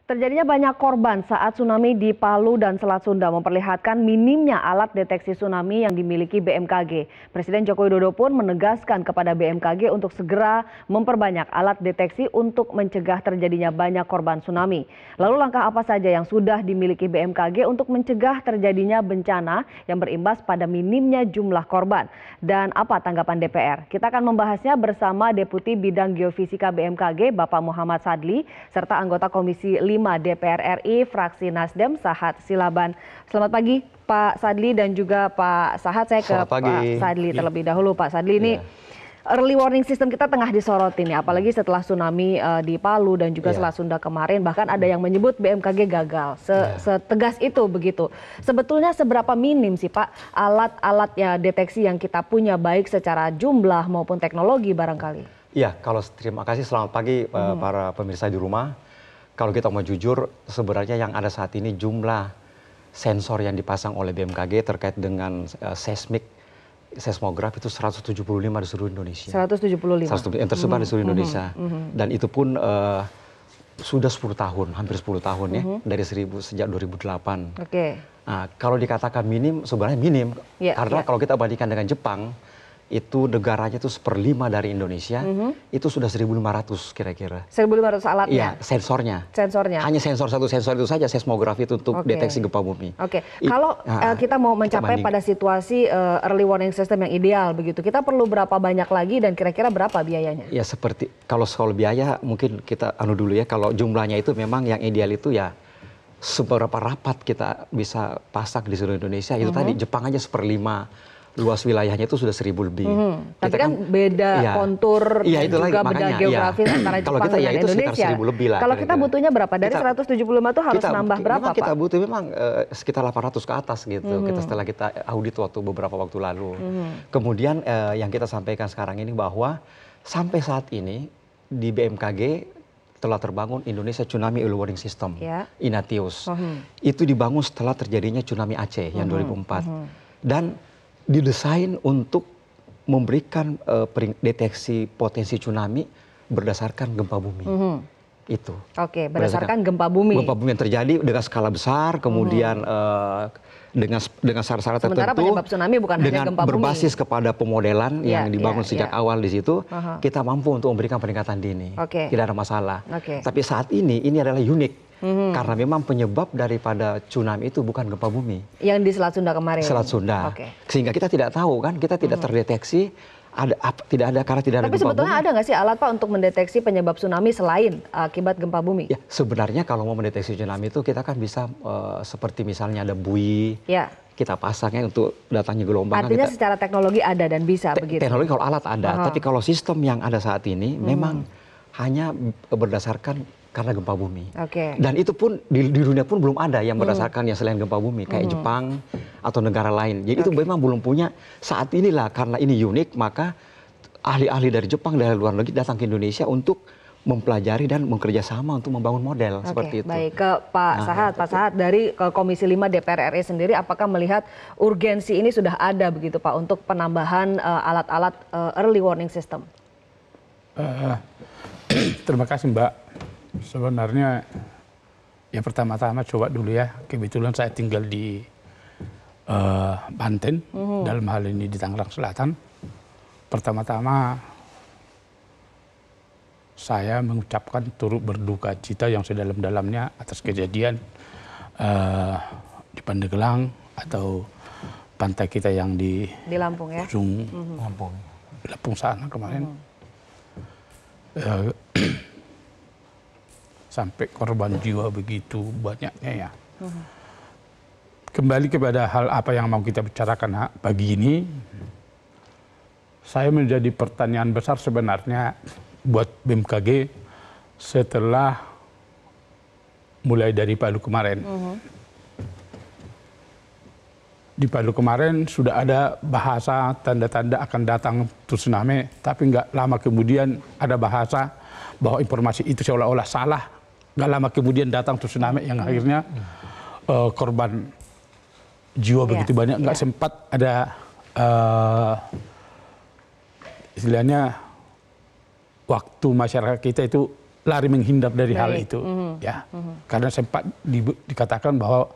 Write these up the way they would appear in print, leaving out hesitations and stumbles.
Terjadinya banyak korban saat tsunami di Palu dan Selat Sunda memperlihatkan minimnya alat deteksi tsunami yang dimiliki BMKG. Presiden Joko Widodo pun menegaskan kepada BMKG untuk segera memperbanyak alat deteksi untuk mencegah terjadinya banyak korban tsunami. Lalu langkah apa saja yang sudah dimiliki BMKG untuk mencegah terjadinya bencana yang berimbas pada minimnya jumlah korban? Dan apa tanggapan DPR? Kita akan membahasnya bersama Deputi Bidang Geofisika BMKG Bapak Muhammad Sadli serta anggota Komisi 5 DPR RI fraksi Nasdem Sahat Silaban. Selamat pagi Pak Sadli dan juga Pak Sahat. Saya ke Pak Sadli terlebih dahulu. Pak Sadli, ini early warning system kita tengah disoroti nih, apalagi setelah tsunami di Palu dan juga Selat Sunda kemarin. Bahkan ada yang menyebut BMKG gagal. Setegas itu begitu. Sebetulnya seberapa minim sih Pak alat-alat ya deteksi yang kita punya, baik secara jumlah maupun teknologi barangkali? Iya, terima kasih. Selamat pagi para pemirsa di rumah. Kalau kita mau jujur, sebenarnya yang ada saat ini jumlah sensor yang dipasang oleh BMKG terkait dengan seismograf itu 175 di seluruh Indonesia. 175? Yang tersebar di seluruh Indonesia. Dan itu pun sudah 10 tahun, hampir 10 tahun ya, dari sejak 2008. Nah, kalau dikatakan minim, sebenarnya minim. Karena kalau kita bandingkan dengan Jepang, itu negaranya itu 1/5 dari Indonesia, itu sudah 1.500 kira-kira. 1.500 alatnya? Iya, sensornya. Sensornya? Hanya satu sensor itu saja, seismograf itu untuk deteksi gempa bumi. Kalau kita mau mencapai pada situasi early warning system yang ideal begitu, kita perlu berapa banyak lagi dan kira-kira berapa biayanya? Ya seperti, kalau soal biaya mungkin kita dulu ya, kalau jumlahnya itu memang yang ideal itu ya seberapa rapat kita bisa pasang di seluruh Indonesia, itu tadi Jepang aja 1/5. Luas wilayahnya itu sudah 1.000 lebih. Tapi kan beda kontur dan juga beda geografis antara Jepang dengan Indonesia. Kalau kita butuhnya berapa? Dari 175 itu harus nambah berapa Pak? Kita butuh memang sekitar 800 ke atas gitu. Setelah kita audit beberapa waktu lalu. Kemudian yang kita sampaikan sekarang ini bahwa sampai saat ini di BMKG telah terbangun Indonesia Tsunami Early Warning System, INATIUS. Itu dibangun setelah terjadinya tsunami Aceh yang 2004. Dan didesain untuk memberikan deteksi potensi tsunami berdasarkan gempa bumi. Itu. Oke, berdasarkan gempa bumi. Gempa bumi yang terjadi dengan skala besar, kemudian dengan syarat-syarat tertentu. Sementara penyebab tsunami bukan hanya gempa bumi. Berbasis kepada pemodelan yang dibangun sejak awal di situ, kita mampu untuk memberikan peringatan dini. Tidak ada masalah. Tapi saat ini adalah unik. Karena memang penyebab daripada tsunami itu bukan gempa bumi. Yang di Selat Sunda kemarin? Selat Sunda. Sehingga kita tidak tahu kan, kita tidak terdeteksi, tidak ada karena tidak ada gempa bumi. Tapi sebetulnya ada nggak sih alat Pak untuk mendeteksi penyebab tsunami selain akibat gempa bumi? Ya, sebenarnya kalau mau mendeteksi tsunami itu kita kan bisa seperti misalnya ada buoy, kita pasangnya untuk datangnya gelombang. Artinya secara teknologi ada dan bisa begitu? Teknologi kalau alat ada, tapi kalau sistem yang ada saat ini memang hanya berdasarkan karena gempa bumi. Dan itu pun di dunia pun belum ada yang berdasarkan yang selain gempa bumi, kayak Jepang atau negara lain. Jadi itu memang belum punya. Saat inilah karena ini unik, maka ahli-ahli dari Jepang, dari luar negeri datang ke Indonesia untuk mempelajari dan bekerja sama untuk membangun model seperti itu. Baik, ke Pak Sahat. Pak Sahat, dari Komisi 5 DPR RI sendiri, apakah melihat urgensi ini sudah ada begitu Pak untuk penambahan alat-alat early warning system? Terima kasih Mbak. Sebenarnya ya pertama-tama coba dulu ya, kebetulan saya tinggal di Banten, dalam hal ini di Tangerang Selatan. Pertama-tama saya mengucapkan turut berduka cita yang sedalam-dalamnya atas kejadian di Pandeglang atau pantai kita yang di Lampung ya? Ujung Lampung sana kemarin. Sampai korban jiwa begitu banyaknya ya. Kembali kepada hal apa yang mau kita bicarakan pagi ini, saya menjadi pertanyaan besar sebenarnya buat BMKG setelah mulai dari Palu kemarin. Di Palu kemarin sudah ada bahasa tanda-tanda akan datang tsunami, tapi nggak lama kemudian ada bahasa bahwa informasi itu seolah-olah salah. Gak lama kemudian datang tsunami yang akhirnya korban jiwa begitu banyak. Nggak sempat ada istilahnya waktu masyarakat kita itu lari menghindar dari hal Baik. itu, ya, karena sempat dikatakan bahwa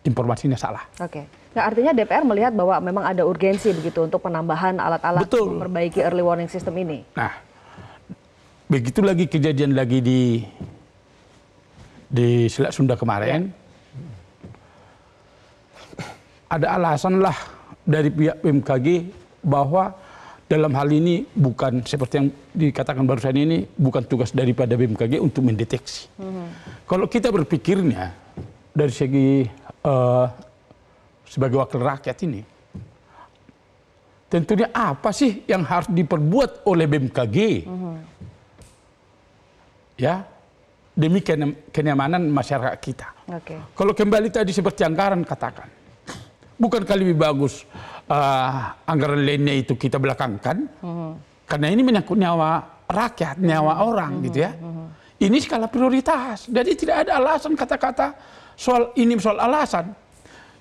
informasinya salah. Oke. Nah, artinya DPR melihat bahwa memang ada urgensi begitu untuk penambahan alat-alat Betul. memperbaiki early warning system ini. Nah, begitu lagi kejadian lagi di Selat Sunda kemarin, ada alasan lah dari pihak BMKG bahwa dalam hal ini bukan seperti yang dikatakan barusan ini, bukan tugas daripada BMKG untuk mendeteksi. Kalau kita berpikirnya dari segi sebagai wakil rakyat ini, tentunya apa sih yang harus diperbuat oleh BMKG ya demi kenyamanan masyarakat kita. Oke. Kalau kembali tadi seperti anggaran katakan, bukankah lebih bagus anggaran lainnya itu kita belakangkan? Karena ini menyangkut nyawa rakyat, nyawa orang gitu ya. Ini skala prioritas. Jadi tidak ada alasan kata-kata soal ini soal alasan.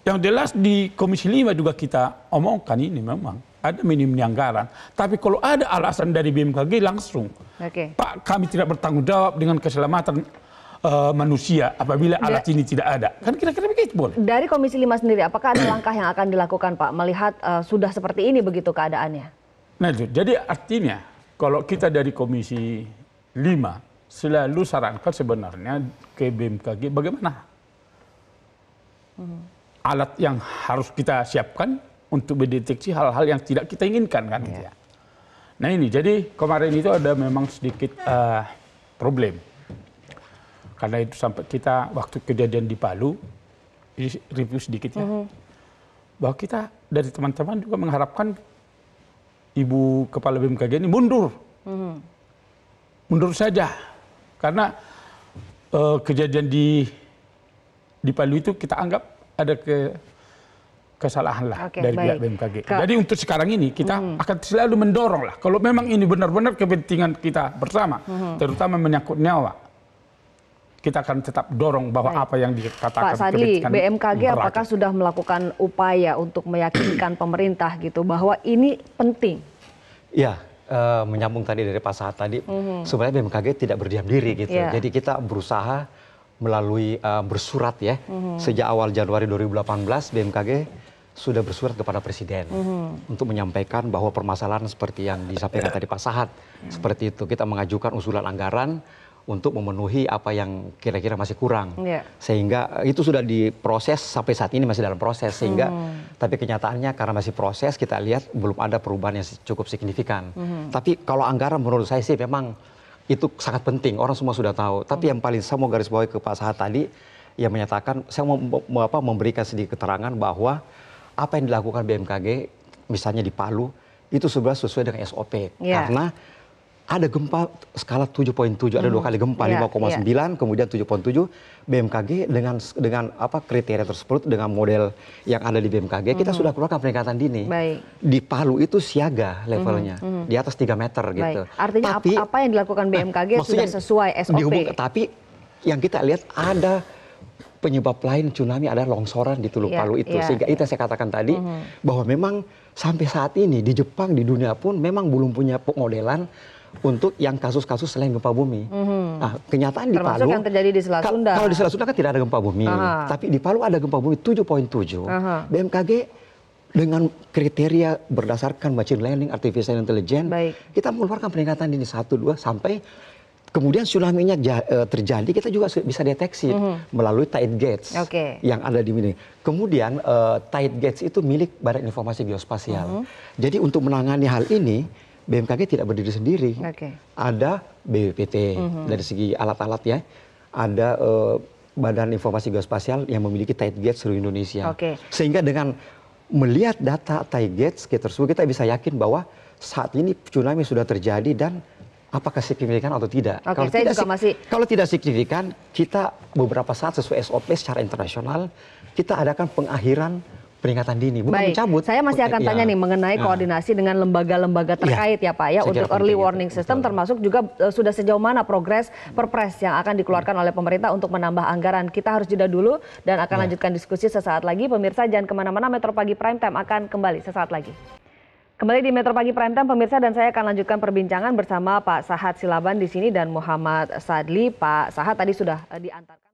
Yang jelas di Komisi 5 juga kita omongkan ini memang ada minimnya anggaran. Tapi kalau ada alasan dari BMKG langsung, Pak, kami tidak bertanggung jawab dengan keselamatan manusia apabila alat ini tidak ada. Kan kira-kira begitu boleh. Dari Komisi 5 sendiri, apakah ada langkah yang akan dilakukan, Pak, melihat sudah seperti ini begitu keadaannya? Nah, jadi artinya kalau kita dari Komisi 5 selalu sarankan sebenarnya ke BMKG bagaimana alat yang harus kita siapkan untuk mendeteksi hal-hal yang tidak kita inginkan kan gitu ya. Nah ini jadi kemarin itu ada memang sedikit problem. Karena itu sampai kita waktu kejadian di Palu, ini review sedikit ya, bahwa kita dari teman-teman juga mengharapkan Ibu Kepala BMKG ini mundur. Mundur saja. Karena kejadian di Palu itu kita anggap ada kesalahan lah dari pihak BMKG. Jadi untuk sekarang ini kita akan selalu mendorong lah. Kalau memang ini benar-benar kepentingan kita bersama, terutama menyangkut nyawa, kita akan tetap dorong bahwa apa yang dikatakan Pak Sadli, BMKG apakah sudah melakukan upaya untuk meyakinkan pemerintah gitu bahwa ini penting? Ya, menyambung tadi dari Pak Sahat tadi, sebenarnya BMKG tidak berdiam diri gitu. Jadi kita berusaha melalui bersurat ya, sejak awal Januari 2018 BMKG sudah bersurat kepada Presiden untuk menyampaikan bahwa permasalahan seperti yang disampaikan tadi Pak Sahat, seperti itu kita mengajukan usulan anggaran untuk memenuhi apa yang kira-kira masih kurang, sehingga itu sudah diproses sampai saat ini masih dalam proses, sehingga tapi kenyataannya karena masih proses kita lihat belum ada perubahan yang cukup signifikan. Tapi kalau anggaran menurut saya sih memang itu sangat penting, orang semua sudah tahu. Tapi yang paling saya mau garis bawahi ke Pak Sahat tadi yang menyatakan, saya mau memberikan sedikit keterangan bahwa apa yang dilakukan BMKG misalnya di Palu itu sesuai dengan SOP, karena ada gempa skala 7.7, ada 2 kali gempa 5,9, kemudian 7.7. BMKG dengan apa kriteria tersebut, dengan model yang ada di BMKG, kita sudah keluarkan peringatan dini. Di Palu itu siaga levelnya, di atas 3 meter gitu. Artinya tapi, apa yang dilakukan BMKG sudah sesuai SOP. Tapi yang kita lihat ada penyebab lain tsunami, ada longsoran di Teluk Palu itu. Sehingga itu saya katakan tadi, bahwa memang sampai saat ini di Jepang, di dunia pun memang belum punya modelan untuk yang kasus-kasus selain gempa bumi. Nah, kenyataan di Palu yang terjadi di Selat Sunda. Kalau di Selat Sunda kan tidak ada gempa bumi, tapi di Palu ada gempa bumi 7.7. BMKG dengan kriteria berdasarkan machine learning, artificial intelligence, kita mengeluarkan peringatan dini 1, 2 sampai kemudian tsunami-nya terjadi, kita juga bisa deteksi melalui tide gauge yang ada di sini. Kemudian tide gauge itu milik Badan Informasi Geospasial. Jadi untuk menangani hal ini BMKG tidak berdiri sendiri. Ada BPPT dari segi alat-alat ya. Ada Badan Informasi Geospasial yang memiliki tide gauge seluruh Indonesia. Sehingga dengan melihat data tide gauge tersebut kita bisa yakin bahwa saat ini tsunami sudah terjadi dan apakah signifikan atau tidak. Kalau tidak signifikan, kita beberapa saat sesuai SOP secara internasional kita adakan pengakhiran peringatan dini, bukan mencabut. Saya masih akan tanya nih mengenai koordinasi dengan lembaga-lembaga terkait ya Pak ya untuk early warning system, termasuk juga sudah sejauh mana progres Perpres yang akan dikeluarkan oleh pemerintah untuk menambah anggaran. Kita harus jeda dulu dan akan lanjutkan diskusi sesaat lagi. Pemirsa jangan kemana-mana, Metro Pagi Prime Time akan kembali sesaat lagi. Kembali di Metro Pagi Prime Time, pemirsa, dan saya akan lanjutkan perbincangan bersama Pak Sahat Silaban di sini dan Muhammad Sadli. Pak Sahat tadi sudah diantarkan.